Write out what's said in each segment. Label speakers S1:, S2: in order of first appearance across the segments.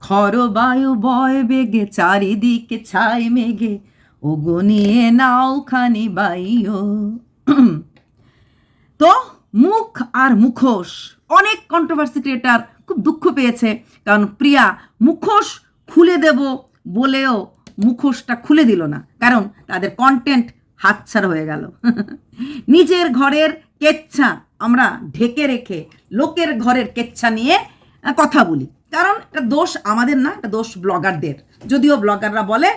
S1: খর বায়ু বয় বেগে চারিদিকে ছাই মেঘে ওগো নিয়ে নাও খানি বাইও। তো মুখ আর মুখোশ, অনেক কন্ট্রোভার্সি ক্রিয়েটার খুব দুঃখ পেয়েছে, কারণ প্রিয়া মুখোশ খুলে দেব বলেও মুখোশটা খুলে দিল না, কারণ তাদের কন্টেন্ট হাতছাড়া হয়ে গেল। নিজের ঘরের কেচ্ছা আমরা ঢেকে রেখে লোকের ঘরের কেচ্ছা নিয়ে কথা বলি, কারণ এটা দোষ আমাদের না, এটা দোষ ব্লগারদের। যদিও ব্লগাররা বলে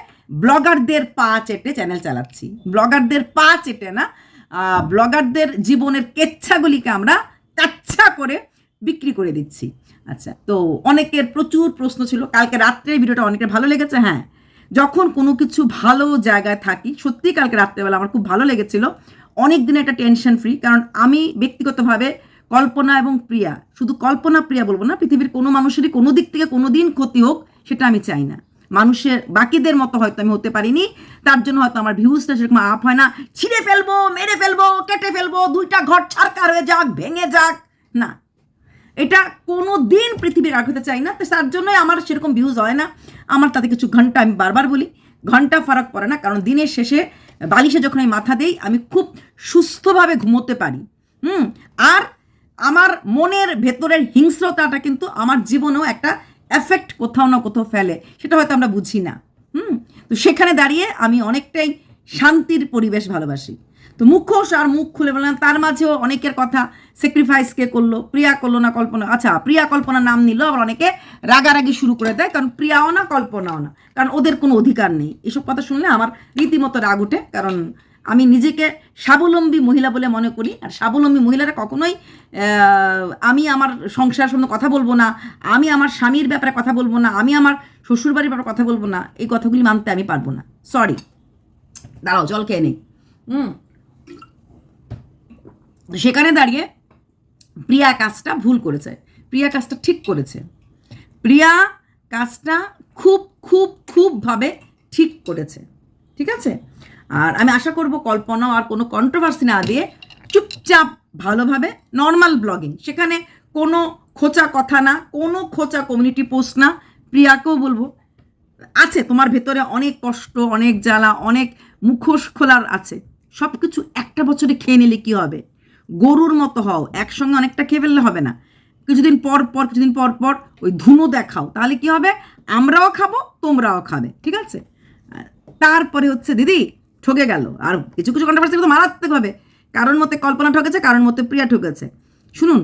S1: ব্লগারদের পা চেটে চ্যানেল চালাচ্ছি, ব্লগারদের পা চেটে না, ব্লগারদের জীবনের কেচ্ছাগুলিকে আমরা কাচ্ছা করে বিক্রি করে দিচ্ছি। আচ্ছা, তো অনেকের প্রচুর প্রশ্ন ছিল, কালকে রাত্রের ভিডিওটা অনেকের ভালো লেগেছে। হ্যাঁ, যখন কোনো কিছু ভালো জায়গায় থাকি, সত্যি কালকে রাত্রেবেলা আমার খুব ভালো লেগেছিল, অনেক দিনে একটা টেনশন ফ্রি। কারণ আমি ব্যক্তিগতভাবে কল্পনা এবং প্রিয়া, শুধু কল্পনা প্রিয়া বলবো না, পৃথিবীর কোনো মানুষেরই কোনো দিক থেকে কোনো দিন ক্ষতি হোক, সেটা আমি চাই না। মানুষের বাকিদের মতো হয়তো আমি হতে পারিনি, তার জন্য হয়তো আমার ভিউজটা সেরকম আপ হয় না, ছিঁড়ে ফেলবো, মেরে ফেলবো, কেটে ফেলবো, দুইটা ঘর ছাড়কার হয়ে যাক, ভেঙে যাক, না, এটা কোনো দিন পৃথিবীর আগ হতে চাই না। তো তার জন্যই আমার সেরকম ভিউজ হয় না। আমার তাতে কিছু ঘন্টা, আমি বারবার বলি, ঘন্টা ফারাক পড়ে না, কারণ দিনের শেষে বালিশে যখন আমি মাথা দেই আমি খুব সুস্থভাবে ঘুমোতে পারি। আর আমার মনের ভেতরের হিংস্রতাটা কিন্তু আমার জীবনেও একটা এফেক্ট কোথাও না কোথাও ফেলে, সেটা হয়তো আমরা বুঝি না। তো সেখানে দাঁড়িয়ে আমি অনেকটাই শান্তির পরিবেশ ভালোবাসি। তো মুখোশ আর মুখ খুলে বললাম, তার মাঝেও অনেকের কথা, স্যাক্রিফাইস কে করলো, প্রিয়া করলো না কল্পনা। আচ্ছা, প্রিয়া কল্পনা নাম নিল, আবার অনেকে রাগারাগি শুরু করে দেয়, কারণ প্রিয়াও না কল্পনাও না, কারণ ওদের কোনো অধিকার নেই। এসব কথা শুনলে আমার রীতিমতো রাগ ওঠে, কারণ আমি নিজেকে স্বাবলম্বী মহিলা বলে মনে করি। আর স্বাবলম্বী মহিলারা কখনোই আমি আমার সংসার সম্বন্ধে কথা বলবো না, আমি আমার স্বামীর ব্যাপারে কথা বলবো না, আমি আমার শ্বশুরবাড়ির ব্যাপারে কথা বলবো না, এই কথাগুলি মানতে আমি পারবো না। সরি, দাঁড়াও জল খেয়ে নেই। সেখানে দাঁড়িয়ে প্রিয়া কাজটা ভুল করেছে, প্রিয়া কাজটা ঠিক করেছে, প্রিয়া কাজটা খুব খুব খুবভাবে ঠিক করেছে, ঠিক আছে। আর আমি আশা করব কল্পনাও আর কোনো কন্ট্রোভার্সি না দিয়ে চুপচাপ ভালোভাবে নর্মাল ব্লগিং, সেখানে কোনো খোঁচা কথা না, কোনো খোঁচা কমিউনিটি পোস্ট না। প্রিয়াকেও বলবো, আছে তোমার ভেতরে অনেক কষ্ট, অনেক জ্বালা, অনেক মুখোশ খোলার আছে, সব কিছু একটা বছরে খেয়ে নিলে কি হবে? গরুর মতো হও, একসঙ্গে অনেকটা খেয়ে ফেললে হবে না, কিছুদিন পর পর ওই ধুনো দেখাও, তাহলে কি হবে? আমরাও খাবো, তোমরাও খাবে, ঠিক আছে। তারপরে হচ্ছে দিদি ঠকে গেল, আর কিছু কিছু কন্ট্রোভার্সি তো মারাত্মক হবে, কারণ মতে কল্পনা ঠকেছে, কারণ মতে প্রিয়া ঠকেছে। শুনুন,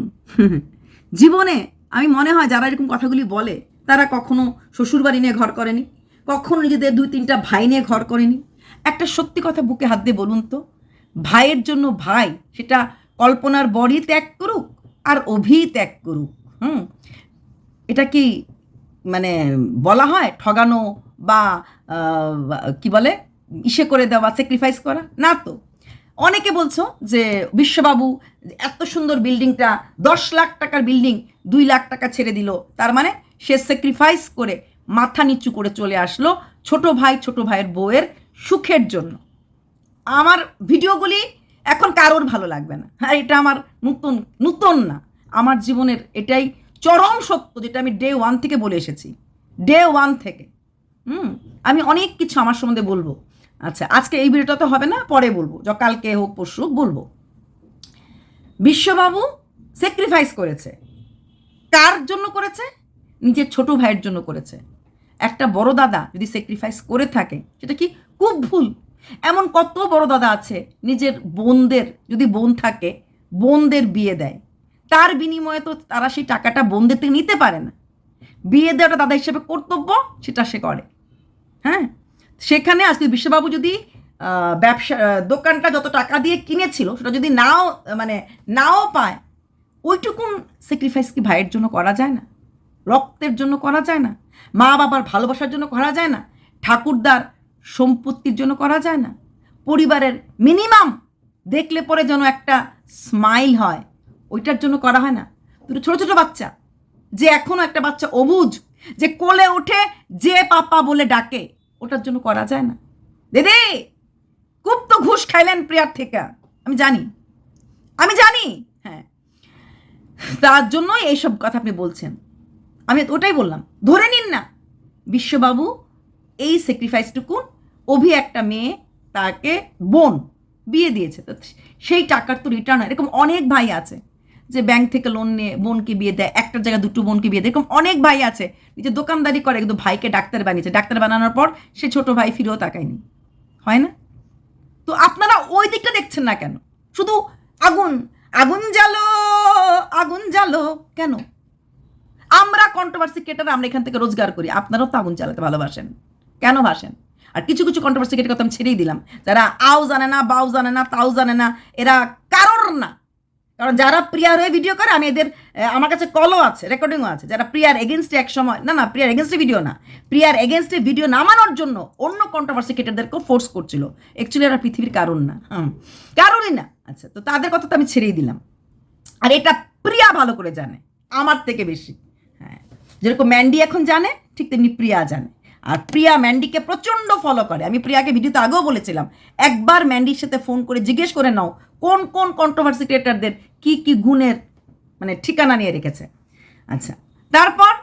S1: জীবনে আমি মনে হয় যারা এরকম কথাগুলি বলে তারা কখনো শ্বশুরবাড়ি নিয়ে ঘর করেনি, কখনো নিজেদের 2-3টা ভাই নিয়ে ঘর করেনি। একটা সত্যি কথা বুকে হাত দিয়ে বলুন তো, ভাইয়ের জন্য ভাই, সেটা কল্পনার বড়ি ত্যাগ করুক আর অভি ত্যাগ করুক, এটা কি মানে বলা হয় ঠগানো বা কি বলে ইসে করে দেওয়া, স্যাক্রিফাইস করা? না তো। অনেকে বলছো যে বিশ্ববাবু এত সুন্দর বিল্ডিংটা, 10 লাখ টাকার বিল্ডিং 2 লাখ টাকা ছেড়ে দিল, তার মানে সে স্যাক্রিফাইস করে মাথা নিচু করে চলে আসলো ছোট ভাইয়ের বউয়ের সুখের জন্য। আমার ভিডিওগুলি এখন কারোর ভালো লাগবে না, আর এটা আমার নতুন না, আমার জীবনের এটাই চরম সত্য, যেটা আমি ডে 1 থেকে বলে এসেছি, ডে 1 থেকে। আমি অনেক কিছু আমার সম্বন্ধে বলবো। আচ্ছা, আজকে এই ভিডিওটা তো হবে না, পরে বলবো, কালকে হোক পরশু হোক বলবো। বিশ্ববাবু স্যাক্রিফাইস করেছে, কার জন্য করেছে? নিজের ছোট ভাইয়ের জন্য করেছে। একটা বড় দাদা যদি স্যাক্রিফাইস করে থাকে, সেটা কি খুব ভুল? এমন কত বড় দাদা আছে নিজের বোনদের, যদি বোন থাকে বোনদের বিয়ে দেয়, তার বিনিময়ে তো তারা সেই টাকাটা বোনদের থেকে নিতে পারে না। বিয়ে দেওয়াটা দাদা হিসেবে কর্তব্য, সেটা সে করে। হ্যাঁ, সেখানে আজকে বিশ্ববাবু যদি ব্যবসা দোকানটা যত টাকা দিয়ে কিনেছিল সেটা যদি নাও পায়, ওইটুকুন স্যাক্রিফাইস কি ভাইয়ের জন্য করা যায় না? রক্তের জন্য করা যায় না? মা বাবার ভালোবাসার জন্য করা যায় না? ঠাকুরদার সম্পত্তির জন্য করা যায় না? পরিবারের মিনিমাম দেখলে পরে যেন একটা স্মাইল হয়, ওইটার জন্য করা হয় না? দুটো ছোট ছোট বাচ্চা, যে এখনো একটা বাচ্চা অবুঝ, যে কোলে উঠে যে পাপা বলে ডাকে, ওটার জন্য করা যায় না? দিদি খুব তো ঘুষ খাইলেন প্রিয়ার থেকে, আমি জানি। হ্যাঁ, তার জন্যই এইসব কথা আপনি বলছেন। আমি ওটাই বললাম, ধরে নিন না বিশ্ববাবু এই স্যাক্রিফাইসটুকু, অভি একটা মেয়ে, তাকে বোন বিয়ে দিয়েছে, তো সেই টাকার তো রিটার্ন হয়। এরকম অনেক ভাই আছে যে ব্যাংক থেকে লোন নিয়ে বোনকে বিয়ে দেয়, একটার জায়গায় দুটো বোনকে বিয়ে দেয়। এরকম অনেক ভাই আছে যে দোকানদারি করে কিন্তু ভাইকে ডাক্তার বানিয়েছে, ডাক্তার বানানোর পর সে ছোট ভাই ফিরেও তাকায়নি, হয় না? তো আপনারা ওই দিকটা দেখছেন না কেন? শুধু আগুন আগুন জ্বালো, আগুন জ্বালো কেন? আমরা কন্ট্রোভার্সি ক্রিয়েটার, আমরা এখান থেকে রোজগার করি, আপনারাও তো আগুন জ্বালাতে ভালোবাসেন, কেন ভাসেন? আর কিছু কিছু কন্ট্রোভার্সি ক্রিয়েটার কথা আমি ছেড়েই দিলাম, যারা আও জানে না, বাও জানে না, তাও জানে না, এরা কারোর না। কারণ যারা প্রিয়ার হয়ে ভিডিও করে, আমি এদের, আমার কাছে কলও আছে, রেকর্ডিংও আছে, যারা প্রিয়ার এগেনস্টে এক সময়, না প্রিয়ার এগেনস্টে ভিডিও না, প্রিয়ার এগেনস্টে ভিডিও নামানোর জন্য অন্য কন্ট্রোভার্সি ক্রিয়েটারদেরকেও ফোর্স করছিল। অ্যাকচুয়ালি এরা পৃথিবীর কারণ না, কারণই না। আচ্ছা, তো তাদের কথা তো আমি ছেড়েই দিলাম। আর এটা প্রিয়া ভালো করে জানে, আমার থেকে বেশি। হ্যাঁ, যেরকম ম্যান্ডি এখন জানে, ঠিক তেমনি প্রিয়া জানে। আর প্রিয়া ম্যান্ডিকে প্রচণ্ড ফলো করে। আমি প্রিয়াকে ভিডিওতে আগেও বলেছিলাম, একবার ম্যান্ডির সাথে ফোন করে জিজ্ঞেস করে নাও কোন কোন কন্ট্রোভার্সি ক্রিয়েটারদের কি কি গুণের মানে ঠিকানা নিয়ে রেখেছে। আচ্ছা, তারপর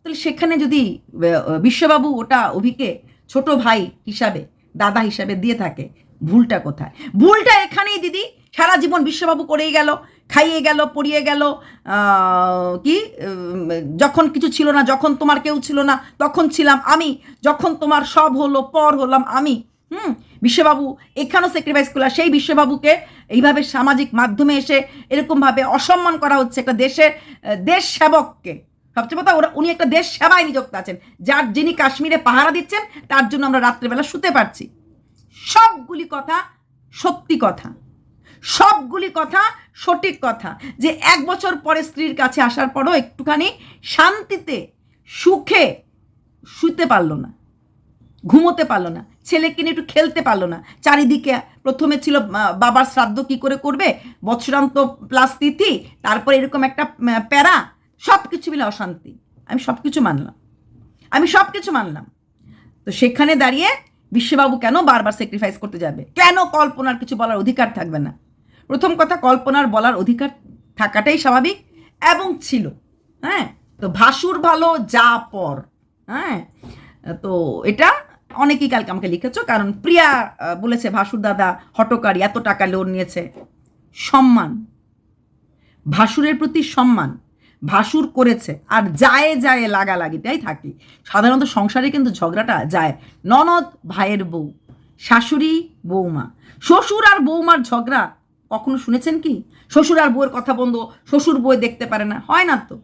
S1: তাহলে সেখানে যদি বিশ্ববাবু ওটা অভিকে ছোট ভাই হিসাবে, দাদা হিসাবে দিয়ে থাকে, ভুলটা কোথায়? ভুলটা এখানেই দিদি, সারা জীবন বিশ্ববাবু করেই গেল, খাইয়ে গেল, পড়িয়ে গেল। কি যখন কিছু ছিল না, যখন তোমার কেউ ছিল না তখন ছিলাম আমি, যখন তোমার সব হলো পর হলাম আমি। বিশ্ববাবু এখানেও স্যাক্রিফাইস করলাম। সেই বিশ্ববাবুকে এইভাবে সামাজিক মাধ্যমে এসে এরকমভাবে অসম্মান করা হচ্ছে একটা দেশের দেশ সেবককে। সবচেয়ে কথা, উনি একটা দেশ সেবায় নিযুক্ত আছেন, যার যিনি কাশ্মীরে পাহারা দিচ্ছেন, তার জন্য আমরা রাত্রেবেলা শুতে পারছি। সবগুলি কথা সত্যি কথা, সবগুলি কথা সঠিক কথা। যে 1 বছর পরে স্ত্রীর কাছে আসার পরও একটুখানি শান্তিতে সুখে শুতে পারলো না, ঘুমোতে পারলো না, ছেলেকে নিয়ে একটু খেলতে পারলো না। চারিদিকে প্রথমে ছিল বাবার শ্রাদ্ধ কি করে করবে, বৎসরান্ত প্লাস তিথি, তারপরে এরকম একটা প্যারা, সব কিছু মিলে অশান্তি। আমি সব কিছু মানলাম, তো সেখানে দাঁড়িয়ে বিশ্ববাবু কেন বারবার স্যাক্রিফাইস করতে যাবে? কেন কল্পনার কিছু বলার অধিকার থাকবে না? প্রথম কথা, কল্পনার বলার অধিকার থাকাটাই স্বাভাবিক এবং ছিল। হ্যাঁ, তো ভাসুর ভালো যা পর। হ্যাঁ, তো এটা অনেকেই কালকে আমাকে লিখেছ, কারণ প্রিয়া বলেছে ভাসুর দাদা হটকারী, এত টাকা লোন নিয়েছে। সম্মান, ভাসুরের প্রতি সম্মান, ভাসুর করেছে। আর যায় লাগালাগিটাই থাকে সাধারণত সংসারে, কিন্তু ঝগড়াটা যায় ননদ ভাইয়ের বউ, শাশুড়ি বৌমা, শ্বশুর আর বৌমার ঝগড়া কখনো শুনেছেন কি? শ্বশুর আর বউয়ের কথা বন্ধ, শ্বশুর বউ দেখতে পারে না, হয় না তো।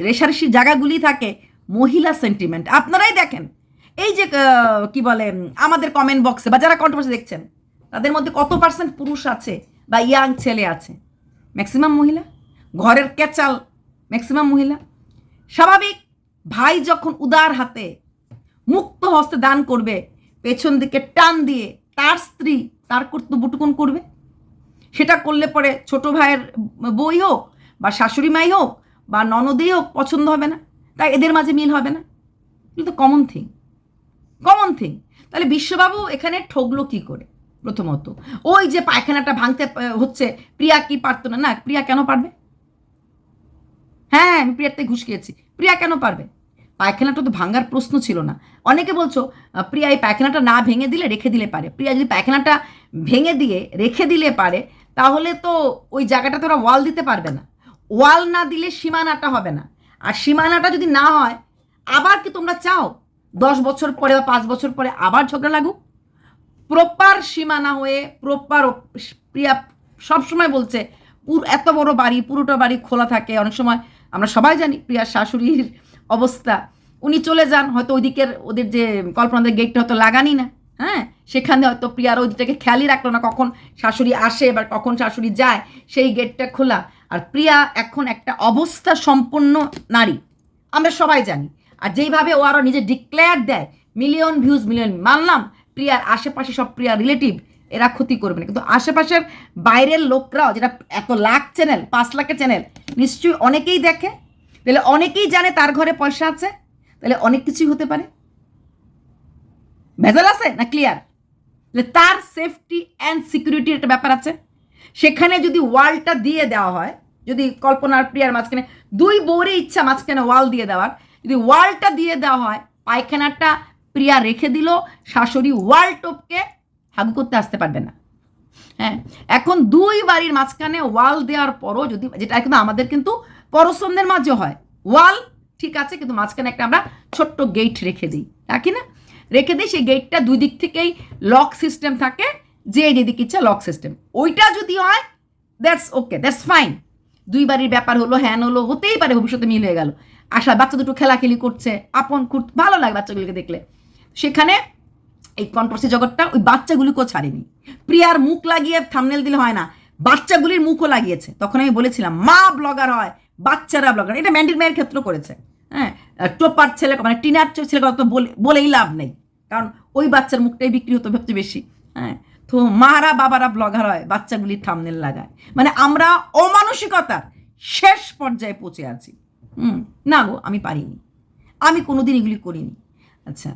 S1: রেশারেশির জায়গাগুলি থাকে মহিলা সেন্টিমেন্ট। আপনারাই দেখেন, এই যে কি বলে আমাদের কমেন্ট বক্সে বা যারা কন্ট্রোভার্সি দেখছেন, তাদের মধ্যে কত পার্সেন্ট পুরুষ আছে বা ইয়াং ছেলে আছে? ম্যাক্সিমাম মহিলা। ঘরের কেচাল ম্যাক্সিমাম মহিলা। স্বাভাবিক, ভাই যখন উদার হাতে মুক্ত হস্তে দান করবে, পেছন দিকে টান দিয়ে তার স্ত্রী তার কর্তব্যটুকুন করবে। সেটা করলে পরে ছোট ভাইয়ের বই হোক বা শাশুড়ি মাই হোক বা ননদেই হোক, পছন্দ হবে না, তাই এদের মাঝে মিল হবে না। এগুলো তো কমন থিং। তাহলে বিশ্ববাবু এখানে ঠকলো কি করে? প্রথমত, ওই যে পায়খানাটা ভাঙতে হচ্ছে, প্রিয়া কি পারতো না? না, প্রিয়া কেন পারবে? হ্যাঁ, আমি প্রিয়ার থেকে ঘুষ খেয়েছি, প্রিয়া কেন পারবে? পায়খানাটা তো ভাঙার প্রশ্ন ছিল না। অনেকে বলছো প্রিয়া এই পায়খানাটা না ভেঙে দিলে রেখে দিলে পারে। প্রিয়া যদি পায়খানাটা ভেঙে দিয়ে রেখে দিলে পারে, তাহলে তো ওই জায়গাটাতে ওরা ওয়াল দিতে পারবে না। ওয়াল না দিলে সীমানাটা হবে না। আর সীমানাটা যদি না হয়, আবার কি তোমরা চাও 10 বছর পরে বা 5 বছর পরে আবার ঝগড়া লাগুক? প্রপার সীমানা হয়ে প্রপার। প্রিয়া সবসময় বলছে এত বড় বাড়ি, পুরোটা বাড়ি খোলা থাকে। অনেক সময় আমরা সবাই জানি প্রিয়ার শাশুড়ির অবস্থা, উনি চলে যান, হয়তো ওইদিকের ওদের যে কল্পনাদের গেটটা হয়তো লাগানি না। হ্যাঁ, সেখানে হয়তো প্রিয়ার ওইদিকটাকে খেয়ালই রাখলো না, কখন শাশুড়ি আসে বা কখন শাশুড়ি যায়, সেই গেটটা খোলা। আর প্রিয়া এখন একটা অবস্থা সম্পন্ন নারী, আমরা সবাই জানি। আর যেইভাবে ও আরও নিজে ডিক্লেয়ার দেয়, মিলিয়ন ভিউজ, মানলাম প্রিয়ার আশেপাশে সব প্রিয়ার রিলেটিভ এরা ক্ষতি করবে না, কিন্তু আশেপাশের বাইরের লোকরাও, যেটা এত লাখ চ্যানেল, 5 লাখের চ্যানেল, নিশ্চয়ই অনেকেই দেখে, তাহলে অনেকেই জানে তার ঘরে পয়সা আছে, তাহলে অনেক কিছুই হতে পারে। ভেজাল আছে না ক্লিয়ার? তার সেফটি অ্যান্ড সিকিউরিটির একটা ব্যাপার আছে। সেখানে যদি ওয়ালটা দিয়ে দেওয়া হয়, যদি কল্পনার প্রিয়ার মাঝখানে দুই বউরের ইচ্ছা মাঝখানে ওয়াল দিয়ে দেওয়ার, যদি ওয়ালটা দিয়ে দেওয়া হয়, পায়খানাটা প্রিয়া রেখে দিল, শাশুড়ি ওয়াল টপকে হাগু করতে আসতে পারবে না। হ্যাঁ, এখন দুই বাড়ির মাঝখানে ওয়াল দেওয়ার পরও যদি, যেটা কিন্তু আমাদের কিন্তু পরসন্দের মাঝে হয়, ওয়াল ঠিক আছে, কিন্তু মাঝখানে একটা আমরা ছোট্ট গেট রেখে দিই, রাখি না? রেখে দিই, সেই গেটটা দুই দিক থেকেই লক সিস্টেম থাকে, যে যেদিকে ইচ্ছা লক সিস্টেম, ওইটা যদি হয় দ্যাটস ওকে, দ্যাটস ফাইন। দুই বাড়ির ব্যাপার হলো, হ্যান হলো, হতেই পারে ভবিষ্যতে মিল হয়ে গেল। আশা বাচ্চা দুটো খেলাখেলি করছে, আপন খুব ভালো লাগে বাচ্চাগুলোকে দেখলে। সেখানে এই কন্ট্রোভার্সি জগৎটা ওই বাচ্চাগুলিকেও ছাড়েনি। প্রিয়ার মুখ লাগিয়ে থাম্বনেল দিলে হয় না, বাচ্চাগুলির মুখও লাগিয়েছে। তখন আমি বলেছিলাম মা ব্লগার হয়, বাচ্চারা ব্লগার। এটা ম্যান্ডির মেয়ের ক্ষেত্র করেছে। হ্যাঁ, টোপার ছেলে মানে টিনার ছেলেকে অত বলেই লাভ নেই, কারণ ওই বাচ্চার মুখটাই বিক্রি হতো সবচেয়ে বেশি। হ্যাঁ, তো মারা বাবারা ব্লগার হয়, বাচ্চাগুলির থাম্বনেল লাগায়। মানে আমরা অমানসিকতার শেষ পর্যায়ে পৌঁছে আছি। না গো, আমি পারিনি, আমি কোনোদিন এগুলি করিনি। আচ্ছা,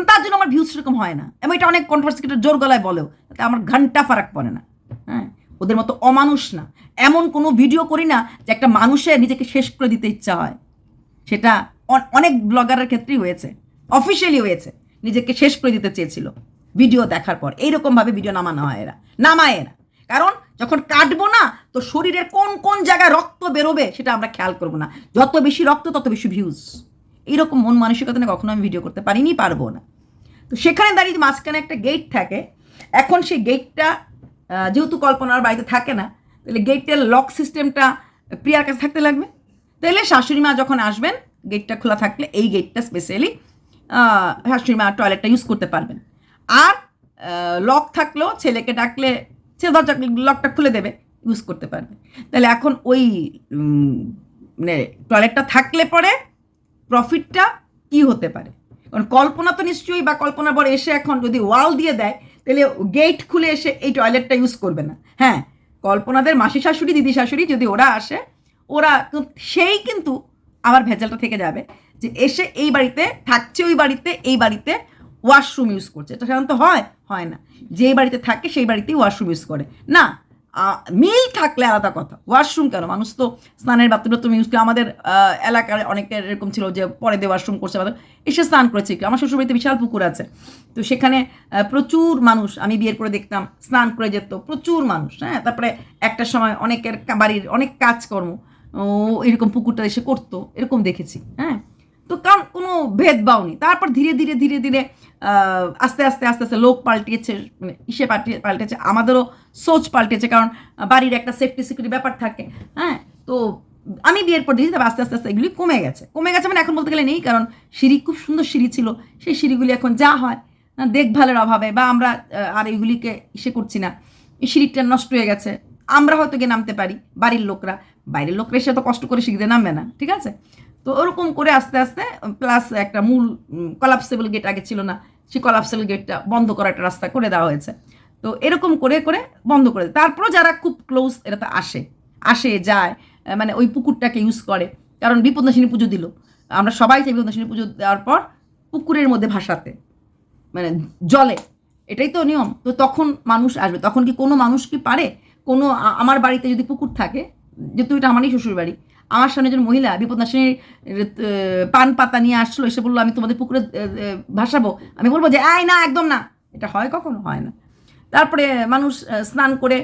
S1: তার জন্য আমার ভিউজ সেরকম হয় না, এবং এটা অনেক কন্ট্রোভার্সি জোর গলায় বলেও, তাতে আমার ঘন্টা ফারাক পড়ে না। হ্যাঁ, ওদের মতো অমানুষ না, এমন কোনো ভিডিও করি না যে একটা মানুষের নিজেকে শেষ করে দিতে ইচ্ছা হয়। সেটা অনেক ব্লগারের ক্ষেত্রেই হয়েছে, অফিসিয়ালি হয়েছে, নিজেকে শেষ করে দিতে চেয়েছিল ভিডিও দেখার পর। এইরকমভাবে ভিডিও নামানো হয়, নামায় এরা। কারণ যখন কাটবো না, তো শরীরের কোন কোন জায়গায় রক্ত বেরোবে সেটা আমরা খেয়াল করবো না। যত বেশি রক্ত তত বেশি ভিউজ। এইরকম মন মানসিকতা নিয়ে কখনো আমি ভিডিও করতে পারিনি, পারবো না। তো সেখানে দাঁড়িয়ে মাঝখানে একটা গেট থাকে। এখন সেই গেটটা যেহেতু কল্পনার বাড়িতে থাকে না, তাহলে গেটের লক সিস্টেমটা প্রিয়ার কাছে থাকতে লাগবে। তাহলে শাশুড়ি মা যখন আসবেন, গেটটা খোলা থাকলে এই গেটটা স্পেশালি শাশুড়ি মা টয়লেটটা ইউজ করতে পারবেন। আর লক থাকলেও ছেলেকে ডাকলে সে দরজা লকটা খুলে দেবে, ইউজ করতে পারবে। তাহলে এখন ওই মানে টয়লেটটা থাকলে পরে প্রফিটটা কি হতে পারে? কারণ কল্পনা তো নিশ্চয়ই, বা কল্পনার পরে এসে এখন যদি ওয়াল দিয়ে দেয়, তাহলে গেট খুলে এসে এই টয়লেটটা ইউজ করবে না। হ্যাঁ, কল্পনাদের মাসি শাশুড়ি, দিদি শাশুড়ি যদি ওরা আসে, ওরা সেই কিন্তু আবার ভেজালটা থেকে যাবে যে এসে এই বাড়িতে থাকছে, ওই বাড়িতে এই বাড়িতে ওয়াশরুম ইউজ করছে। এটা সাধারণত হয় না, যে বাড়িতে থাকে সেই বাড়িতেই ওয়াশরুম ইউজ করে না। মিল থাকলে আলাদা কথা, ওয়াশরুম কেন, মানুষ তো স্নানের বাথরুম ইউজ করে। আমাদের এলাকার অনেকের এরকম ছিল যে পরে দিয়ে ওয়াশরুম করছে, এসে স্নান করেছে। আমার শ্বশুরবাড়িতে বিশাল পুকুর আছে, তো সেখানে প্রচুর মানুষ আমি বিয়ের করে দেখতাম স্নান করে যেত, প্রচুর মানুষ। হ্যাঁ, তারপরে একটা সময় অনেকের বাড়ির অনেক কাজকর্ম এরকম পুকুরটা এসে করতো, এরকম দেখেছি। হ্যাঁ, তো কারণ কোনো ভেদভাব নেই। তারপর ধীরে ধীরে ধীরে ধীরে আস্তে আস্তে আস্তে আস্তে লোক পাল্টিয়েছে, মানে পাল্টেছে, আমাদেরও সোচ পাল্টেছে, কারণ বাড়ির একটা সেফটি সিকিউরিটি ব্যাপার থাকে। হ্যাঁ, তো আমি বিয়ের পর দিয়েছি, তবে আস্তে আস্তে আস্তে এগুলি কমে গেছে মানে এখন বলতে গেলে নেই, কারণ সিঁড়ি খুব সুন্দর সিঁড়ি ছিল, সেই সিঁড়িগুলি এখন যা হয় দেখভালের অভাবে, বা আমরা আর এইগুলিকে করছি না, এই সিঁড়িটা নষ্ট হয়ে গেছে। আমরা হয়তো গিয়ে নামতে পারি, বাড়ির লোকরা, বাইরের লোকরা এসে তো কষ্ট করে শিখতে নামবে না, ঠিক আছে? তো ওরকম করে আস্তে আস্তে, প্লাস একটা মূল কলাপসেবল গেট আগে ছিল না, সেই কলাপসেবল গেটটা বন্ধ করা একটা রাস্তা করে দেওয়া হয়েছে। তো এরকম করে করে বন্ধ করে দেয়। তারপরও যারা খুব ক্লোজ এরা তো আসে যায়, মানে ওই পুকুরটাকে ইউজ করে। কারণ বিপদনাশিনী পুজো দিল, আমরা সবাই চাই বিপদনাশিনী পুজো দেওয়ার পর পুকুরের মধ্যে ভাসাতে, মানে জলে, এটাই তো নিয়ম। তো তখন মানুষ আসবে, তখন কি কোনো মানুষ কি পারে? কোনো আমার বাড়িতে যদি পুকুর থাকে, যেহেতু এটা আমারই শ্বশুর বাড়ি, আমার সামনে একজন মহিলা বিপদনাশিনীর পান পাতা নিয়ে আসলো, এসে বললো আমি তোমাদের পুকুরে ভাসাবো, আমি বলবো যে আয় না, একদম না। এটা হয়? কখনো হয় না। তারপরে মানুষ স্নান করে,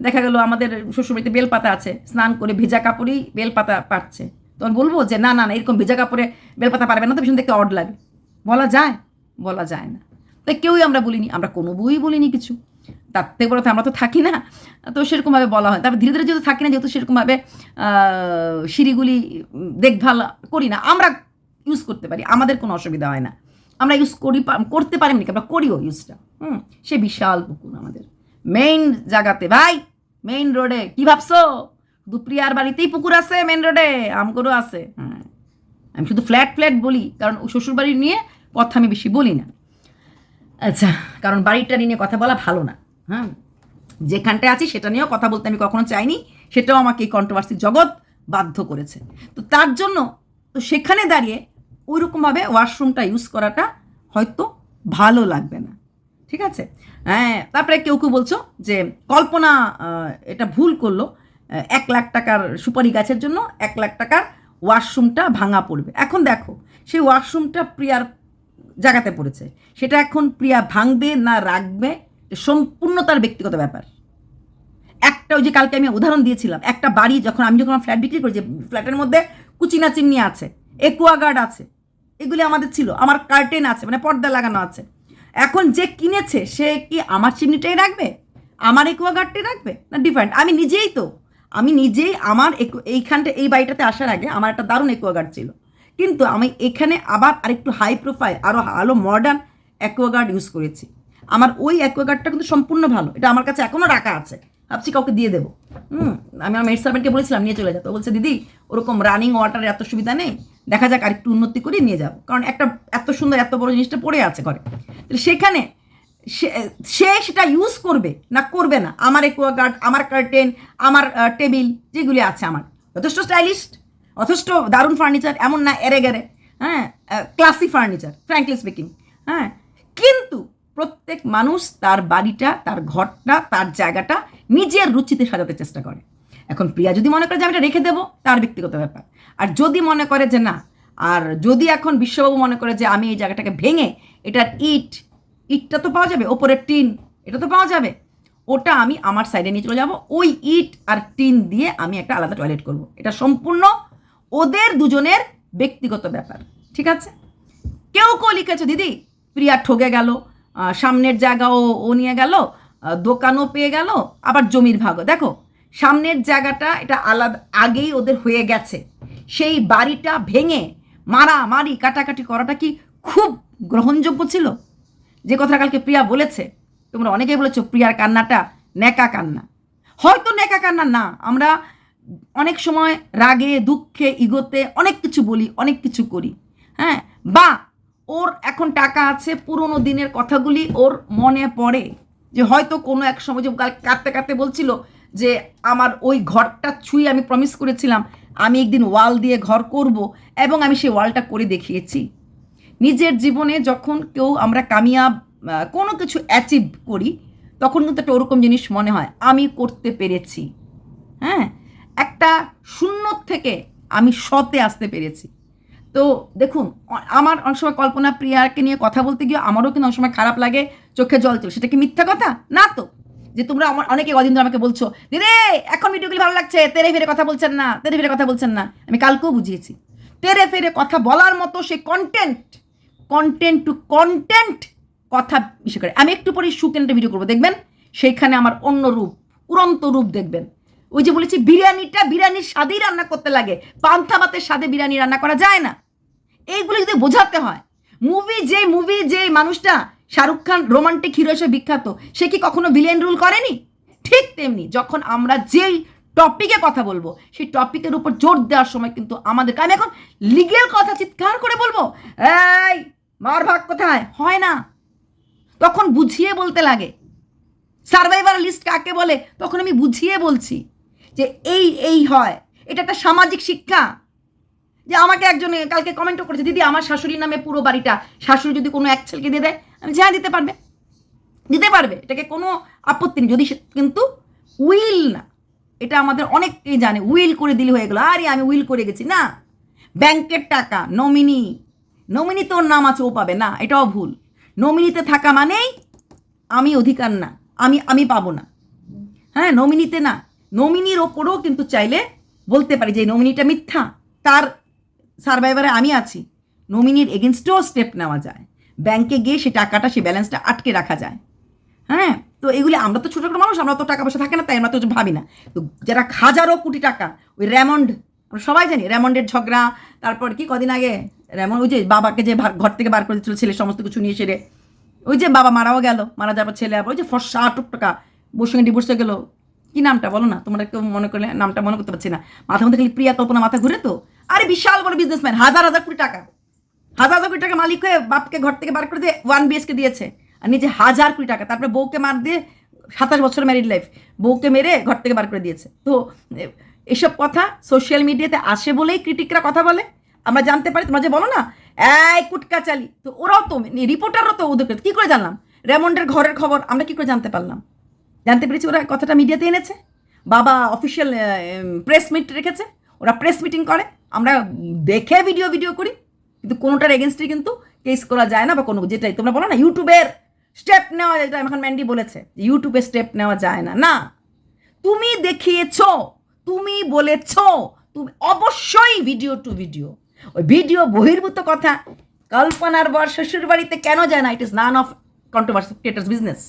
S1: দেখা গেল আমাদের শ্বশুরবাড়িতে বেলপাতা আছে, স্নান করে ভেজা কাপড়েই বেলপাতা পাচ্ছে, তখন বলবো যে না না না, এরকম ভেজা কাপড়ে বেলপাতা পারবে না, তো ভীষণ দেখতে অড লাগে। বলা যায় না। তাই কেউই আমরা বলিনি, আমরা কোনো বই বলিনি কিছু। তার থেকে বলতে আমরা তো থাকি না, তো সেরকমভাবে বলা হয়। তারপর ধীরে ধীরে যেহেতু থাকি না, যেহেতু সেরকমভাবে সিঁড়িগুলি দেখভাল করি না, আমরা ইউজ করতে পারি, আমাদের কোনো অসুবিধা হয় না, আমরা ইউজ করতে পারি না, আমরা করিও ইউজটা। সে বিশাল পুকুর আমাদের মেইন জায়গাতে, ভাই মেইন রোডে। কি ভাবছো দুপ্রিয়ার বাড়িতেই পুকুর আছে? মেইন রোডে আমগরও আছে। হ্যাঁ, আমি শুধু ফ্ল্যাট বলি, কারণ শ্বশুরবাড়ি নিয়ে কথা আমি বেশি বলি না। আচ্ছা, কারণ বাড়িটা নিয়ে কথা বলা ভালো না। হ্যাঁ, যেখানটায় আছি সেটা নিয়েও কথা বলতে আমি কখনো চাইনি, সেটাও আমাকে এই কন্ট্রোভার্সি জগৎ বাধ্য করেছে। তো তার জন্য তো সেখানে দাঁড়িয়ে ওইরকমভাবে ওয়াশরুমটা ইউজ করাটা হয়তো ভালো লাগবে না, ঠিক আছে? হ্যাঁ, তারপরে কেউ বলছো যে কল্পনা এটা ভুল করলো, 1 লাখ টাকার সুপারি গাছের জন্য 1 লাখ টাকার ওয়াশরুমটা ভাঙা পড়বে। এখন দেখো, সেই ওয়াশরুমটা প্রিয়ার জায়গাতে পড়েছে। সেটা এখন প্রিয়া ভাঙবে না রাখবে সম্পূর্ণ তার ব্যক্তিগত ব্যাপার। একটা ওই যে কালকে আমি উদাহরণ দিয়েছিলাম, একটা বাড়ি যখন আমি ফ্ল্যাট বিক্রি করি, যে ফ্ল্যাটের মধ্যে কুচিনা চিমনি আছে, একুয়াগার্ড আছে, এগুলি আমাদের ছিল, আমার কার্টেন আছে, মানে পর্দা লাগানো আছে। এখন যে কিনেছে সে কি আমার চিমনিটাই রাখবে, আমার একুয়াগার্ডটাই রাখবে, না ডিফারেন্ট? আমি নিজেই আমার এইখানটা, এই বাড়িটাতে আসার আগে আমার একটা দারুণ একুয়াগার্ড ছিল, কিন্তু আমি এখানে আবার আরেকটু হাই প্রোফাইল, আরও মডার্ন অ্যাকোয়াগার্ড ইউজ করেছি। আমার ওই অ্যাকোয়াগার্ডটা কিন্তু সম্পূর্ণ ভালো, এটা আমার কাছে এখনও রাখা আছে, ভাবছি কাউকে দিয়ে দেবো। আমি আমার মেড সার্ভেন্টকে বলেছিলাম নিয়ে চলে যেতে, বলছে দিদি ওরকম রানিং ওয়াটারের এত সুবিধা নেই, দেখা যাক আরেকটু উন্নতি করে নিয়ে যাবো, কারণ একটা এত সুন্দর এত বড় জিনিসটা পড়ে আছে ঘরে। তাহলে সেখানে সে সেটা ইউজ করবে না করবে না, আমার একুয়াগার্ড, আমার কার্টেন, আমার টেবিল যেগুলি আছে আমার যথেষ্ট স্টাইলিস্ট, যথেষ্ট দারুণ ফার্নিচার, এমন না এরে গেরে, হ্যাঁ, ক্লাসি ফার্নিচার ফ্র্যাঙ্কলি স্পিকিং, হ্যাঁ। কিন্তু প্রত্যেক মানুষ তার বাড়িটা, তার ঘরটা, তার জায়গাটা নিজের রুচিতে সাজাতে চেষ্টা করে। এখন প্রিয়া যদি মনে করে যে আমি এটা রেখে দেবো, তার ব্যক্তিগত ব্যাপার। আর যদি মনে করে যে না, আর যদি এখন বিশ্ববাবু মনে করে যে আমি এই জায়গাটাকে ভেঙে এটার ইটটা তো পাওয়া যাবে, ওপরের টিন এটা তো পাওয়া যাবে, ওটা আমি আমার সাইডে নিয়ে চলে যাবো, ওই ইট আর টিন দিয়ে আমি একটা আলাদা টয়লেট করব। এটা সম্পূর্ণ ওদের দুজনের ব্যক্তিগত ব্যাপার, ঠিক আছে? কেউ লিখেছে দিদি প্রিয়া ঠকে গেল, সামনের জায়গাও ও নিয়ে গেল, দোকানও পেয়ে গেল, আবার জমির ভাগও। দেখো, সামনের জায়গাটা এটা আলাদা আগেই ওদের হয়ে গেছে, সেই বাড়িটা ভেঙে মারামারি কাটাকাটি করাটা কি খুব গ্রহণযোগ্য ছিল? যে কথা কালকে প্রিয়া বলেছে, তোমরা অনেকেই বলেছো প্রিয়ার কান্নাটা ন্যাকা কান্না। হয়তো ন্যাকা কান্না না, আমরা অনেক সময় রাগে, দুঃখে, ইগোতে অনেক কিছু বলি, অনেক কিছু করি, হ্যাঁ, বা ওর এখন টাকা আছে, পুরোনো দিনের কথাগুলি ওর মনে পড়ে, যে হয়তো কোনো এক সময় যে কাঁদতে কাঁদতে বলছিল যে আমার ওই ঘরটা ছুঁয়ে আমি প্রমিস করেছিলাম আমি একদিন ওয়াল দিয়ে ঘর করব, এবং আমি সেই ওয়ালটা করে দেখিয়েছি। নিজের জীবনে যখন কেউ আমরা কামিয়াব কোনো কিছু অ্যাচিভ করি, তখন কিন্তু একটা ওরকম জিনিস মনে হয় আমি করতে পেরেছি, হ্যাঁ, একটা শূন্য থেকে আমি শতে আসতে পেরেছি। তো দেখুন, আমার অনেক সময় কল্পনা প্রিয়াকে নিয়ে কথা বলতে গিয়ে আমারও কিন্তু অনেক সময় খারাপ লাগে, চোখে জল চলে। সেটা কি মিথ্যা কথা না? তো যে তোমরা আমার অনেকে কদিন ধরে আমাকে বলছো দিদি এখন ভিডিওগুলি ভালো লাগছে, তেরে ফেরে কথা বলছেন না, তেরে ফেরে কথা বলছেন না। আমি কালকেও বুঝিয়েছি, তেরে ফেরে কথা বলার মতো সে কন্টেন্ট টু কন্টেন্ট কথা বিষয় করে। আমি একটু পরে সুকেন্টে ভিডিও করবো, দেখবেন সেইখানে আমার অন্য রূপ, উড়ন্ত রূপ দেখবেন। ওই যে বলেছি বিরিয়ানির স্বাদেই রান্না করতে লাগে, পান্তা ভাতের স্বাদে বিরিয়ানি রান্না করা যায় না। এইগুলো যদি বোঝাতে হয়, মুভি যে মানুষটা শাহরুখ খান রোমান্টিক হিরো হিসেবে বিখ্যাত, সে কি কখনো ভিলেন রুল করেনি? ঠিক তেমনি যখন আমরা যেই টপিকে কথা বলবো, সেই টপিকের উপর জোর দেওয়ার সময় কিন্তু আমাদেরকে, আমি এখন লিগেল কথা চিৎকার করে বলবো এই মার ভাগ কোথায়, হয় না। তখন বুঝিয়ে বলতে লাগে। সার্ভাইভার লিস্ট কাকে বলে, তখন আমি বুঝিয়ে বলছি যে এই হয়। এটা একটা সামাজিক শিক্ষা। যে আমাকে একজনে কালকে কমেন্টও করেছে, দিদি আমার শাশুড়ির নামে পুরো বাড়িটা, শাশুড়ি যদি কোনো এক ছেলেকে দিয়ে দেয়, আমি যা দিতে পারবে, এটাকে কোনো আপত্তি নেই, যদি কিন্তু উইল না। এটা আমাদের অনেকেই জানে, উইল করে দিলে হয়ে গেলো, আরে আমি উইল করে গেছি না। ব্যাংকের টাকা নমিনি তোর নাম আছে ও পাবে না, এটাও ভুল। নমিনিতে থাকা মানেই আমি অধিকার না, আমি পাবো না, হ্যাঁ, নমিনিতে না। নমিনির ওপরও কিন্তু চাইলে বলতে পারি যে নমিনিটা মিথ্যা, তার সার্ভাইভারে আমি আছি, নমিনির এগেনস্টেও স্টেপ নেওয়া যায়। ব্যাংকে গিয়ে সে টাকাটা, সে ব্যালেন্সটা আটকে রাখা যায়, হ্যাঁ। তো এগুলি আমরা তো ছোটো মানুষ, আমরা তো টাকা পয়সা থাকে না, তাই আমরা তো ভাবি না। তো যারা হাজারো কোটি টাকা, ওই র্যামন্ড, আমরা সবাই জানি র্যামন্ডের ঝগড়া, তারপর কি কদিন আগে র্যামন্ড ওই যে বাবাকে যে ঘর থেকে বার করে দিচ্ছিল, ছেলে সমস্ত কিছু নিয়ে সেরে, ওই যে বাবা মারাও গেল, মারা যাওয়ার ছেলে আবার ওই যে ফর্সা টাকা বউর সঙ্গে ডিভোর্স হয়ে গেলো, কি নামটা বলো না তোমরা, কেউ মনে করলে নামটা মনে করতে পারছি না, মাথার মধ্যে খালি প্রিয়া কল্পনা মাথা ঘুরে। তো আরে বিশাল বড় বিজনেসম্যান, হাজার কোটি টাকা মালিক হয়ে বাপকে ঘর থেকে বার করে দিয়ে 1 BHK দিয়েছে, আর নিজে 1000 কোটি টাকা, তারপরে বউকে মার দিয়ে 27 বছর ম্যারিড লাইফ, বউকে মেরে ঘর থেকে বার করে দিয়েছে। তো এসব কথা সোশ্যাল মিডিয়াতে আসে বলেই ক্রিটিকরা কথা বলে, আমরা জানতে পারি। তোমরা যে বলো না এই কুটকা চালি, তো ওরাও তো রিপোর্টারও তো ওদের কী করে জানলাম রেমন্ডের ঘরের খবর আমরা কী করে জানতে পারলাম? জানতে পেরেছি ওরা কথাটা মিডিয়াতে এনেছে, বাবা অফিসিয়াল প্রেস মিট রেখেছে, ওরা প্রেস মিটিং করে, আমরা দেখে ভিডিও করি, কিন্তু কোনোটার এগেনস্টে কিন্তু কেস করা যায় না বা কোনো যেটাই তোমরা বলো না ইউটিউবের স্টেপ নেওয়া যায়, এটা এখন ম্যান্ডি বলেছে ইউটিউবে স্টেপ নেওয়া যায় না। না, তুমি দেখিয়েছ, তুমি বলেছ, তুমি অবশ্যই ভিডিও টু ভিডিও, ওই ভিডিও বহির্ভূত কথা কল্পনার বর শ্বশুর বাড়িতে কেন যায় না, it is none of controversy creators business.